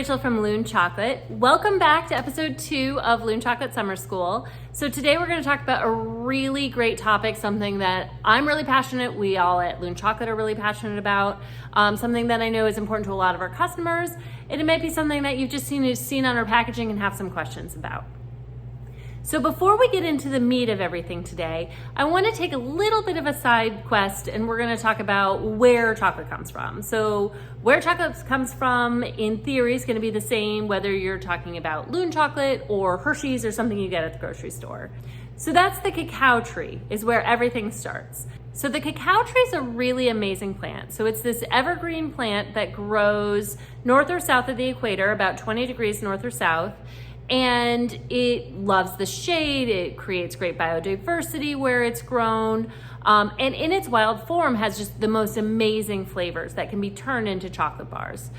Rachel from Loon Chocolate. Welcome back to episode 2 of Loon Chocolate Summer School. So today we're going to talk about a really great topic, something that I'm really passionate, we all at Loon Chocolate are really passionate about, something that I know is important to a lot of our customers, and it might be something that you've just seen on our packaging and have some questions about. So before we get into the meat of everything today, I want to take a little bit of a side quest and we're going to talk about where chocolate comes from. So where chocolate comes from in theory is going to be the same whether you're talking about Loon Chocolate or Hershey's or something you get at the grocery store. So that's the cacao tree, is where everything starts. So the cacao tree is a really amazing plant. So it's this evergreen plant that grows north or south of the equator, about 20 degrees north or south. And it loves the shade, it creates great biodiversity where it's grown, and in its wild form has just the most amazing flavors that can be turned into chocolate bars.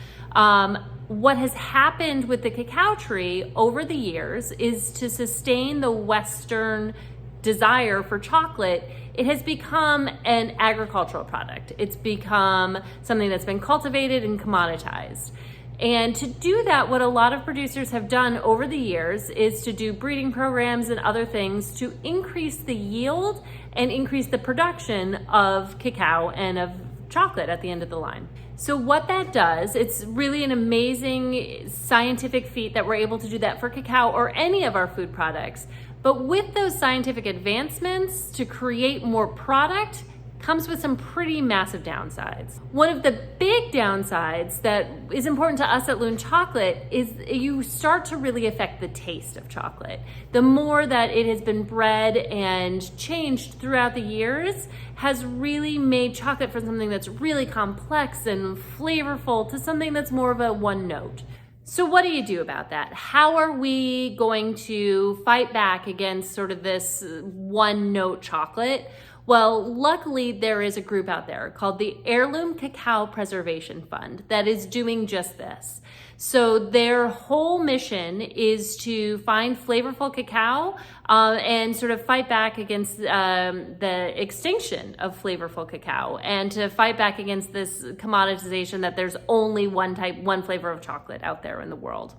What has happened with the cacao tree over the years is to sustain the Western desire for chocolate, it has become an agricultural product. It's become something that's been cultivated and commoditized. And to do that, what a lot of producers have done over the years is to do breeding programs and other things to increase the yield and increase the production of cacao and of chocolate at the end of the line. So what that does, it's really an amazing scientific feat that we're able to do that for cacao or any of our food products. But with those scientific advancements to create more product, comes with some pretty massive downsides. One of the big downsides that is important to us at Loon Chocolate is you start to really affect the taste of chocolate. The more that it has been bred and changed throughout the years has really made chocolate from something that's really complex and flavorful to something that's more of a one note. So what do you do about that? How are we going to fight back against sort of this one note chocolate? Well, luckily there is a group out there called the Heirloom Cacao Preservation Fund that is doing just this. So their whole mission is to find flavorful cacao and sort of fight back against the extinction of flavorful cacao and to fight back against this commoditization that there's only one flavor of chocolate out there in the world.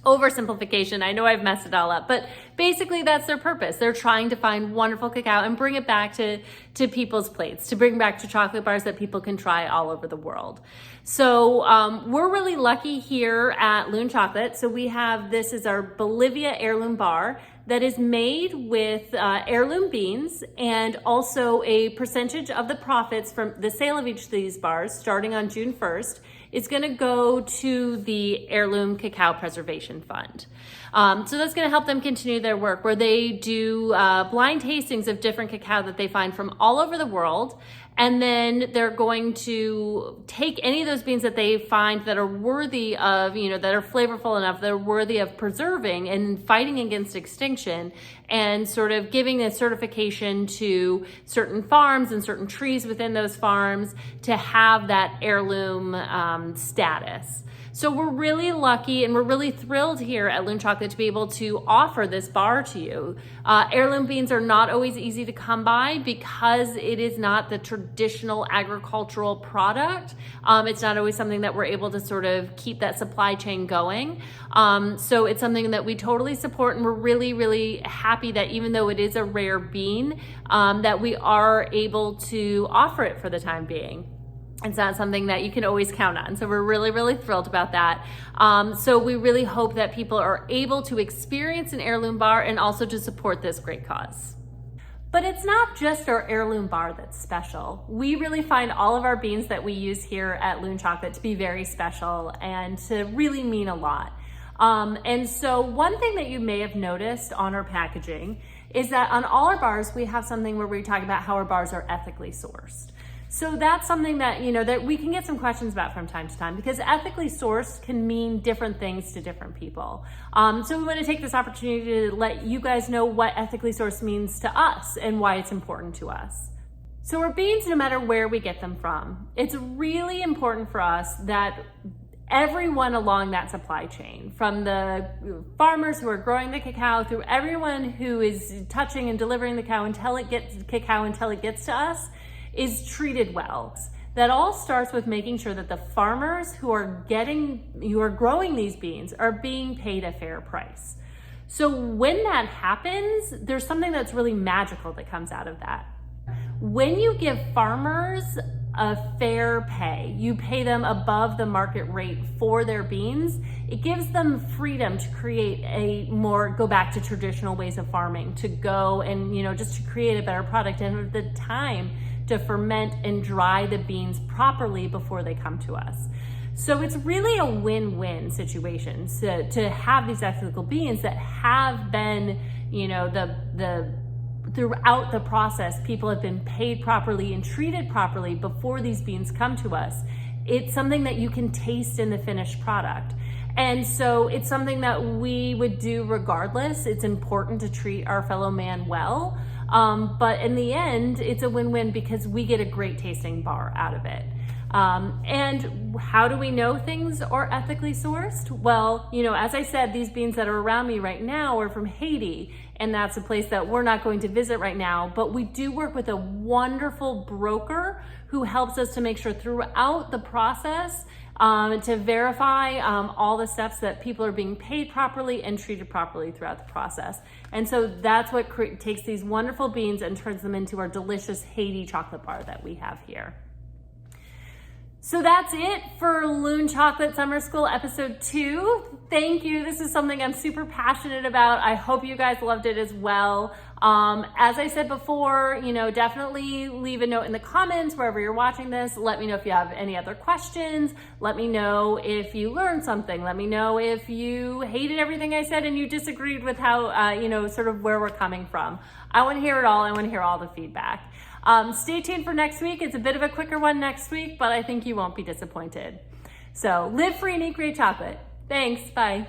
Oversimplification, I know I've messed it all up, but basically that's their purpose. They're trying to find wonderful cacao and bring it back to people's plates, to bring back to chocolate bars that people can try all over the world. So we're really lucky here at Loon Chocolate. So we have, this is our Bolivia heirloom bar that is made with heirloom beans, and also a percentage of the profits from the sale of each of these bars starting on June 1st is going to go to the Heirloom Cacao Preservation Fund. So that's going to help them continue their work where they do blind tastings of different cacao that they find from all over the world. And then they're going to take any of those beans that they find that are worthy of, that are flavorful enough, that are worthy of preserving and fighting against extinction, and sort of giving a certification to certain farms and certain trees within those farms to have that heirloom status. So we're really lucky and we're really thrilled here at Loon Chocolate to be able to offer this bar to you. Heirloom beans are not always easy to come by because it is not the traditional agricultural product. It's not always something that we're able to sort of keep that supply chain going. So it's something that we totally support, and we're really, really happy that even though it is a rare bean, that we are able to offer it for the time being. It's not something that you can always count on. So we're really, really thrilled about that. So we really hope that people are able to experience an heirloom bar and also to support this great cause. But it's not just our heirloom bar that's special. We really find all of our beans that we use here at Loon Chocolate to be very special and to really mean a lot. And so one thing that you may have noticed on our packaging is that on all our bars, we have something where we talk about how our bars are ethically sourced. So that's something that, that we can get some questions about from time to time, because ethically sourced can mean different things to different people. So we want to take this opportunity to let you guys know what ethically sourced means to us and why it's important to us. So our beans, no matter where we get them from, it's really important for us that everyone along that supply chain, from the farmers who are growing the cacao through everyone who is touching and delivering the cacao until it gets to us, is treated well. that all starts with making sure that the farmers who are growing these beans are being paid a fair price. So when that happens, there's something that's really magical that comes out of that. When you give farmers a fair pay, you pay them above the market rate for their beans, it gives them freedom to create go back to traditional ways of farming, to go and, just to create a better product, and the time to ferment and dry the beans properly before they come to us. So it's really a win-win situation to have these ethical beans that have been, throughout the process, people have been paid properly and treated properly before these beans come to us. It's something that you can taste in the finished product. And so it's something that we would do regardless. It's important to treat our fellow man well. But in the end, it's a win-win because we get a great tasting bar out of it. And how do we know things are ethically sourced? Well, as I said, these beans that are around me right now are from Haiti, and that's a place that we're not going to visit right now, but we do work with a wonderful broker who helps us to make sure throughout the process to verify all the steps that people are being paid properly and treated properly throughout the process. And so that's what takes these wonderful beans and turns them into our delicious Haiti chocolate bar that we have here. So that's it for Loon Chocolate Summer School episode 2. Thank you. This is something I'm super passionate about. I hope you guys loved it as well. As I said before, definitely leave a note in the comments wherever you're watching this. Let me know if you have any other questions. Let me know if you learned something. Let me know if you hated everything I said and you disagreed with how, sort of where we're coming from. I want to hear it all. I want to hear all the feedback. Stay tuned for next week. It's a bit of a quicker one next week, but I think you won't be disappointed. So live free and eat great chocolate. Thanks. Bye.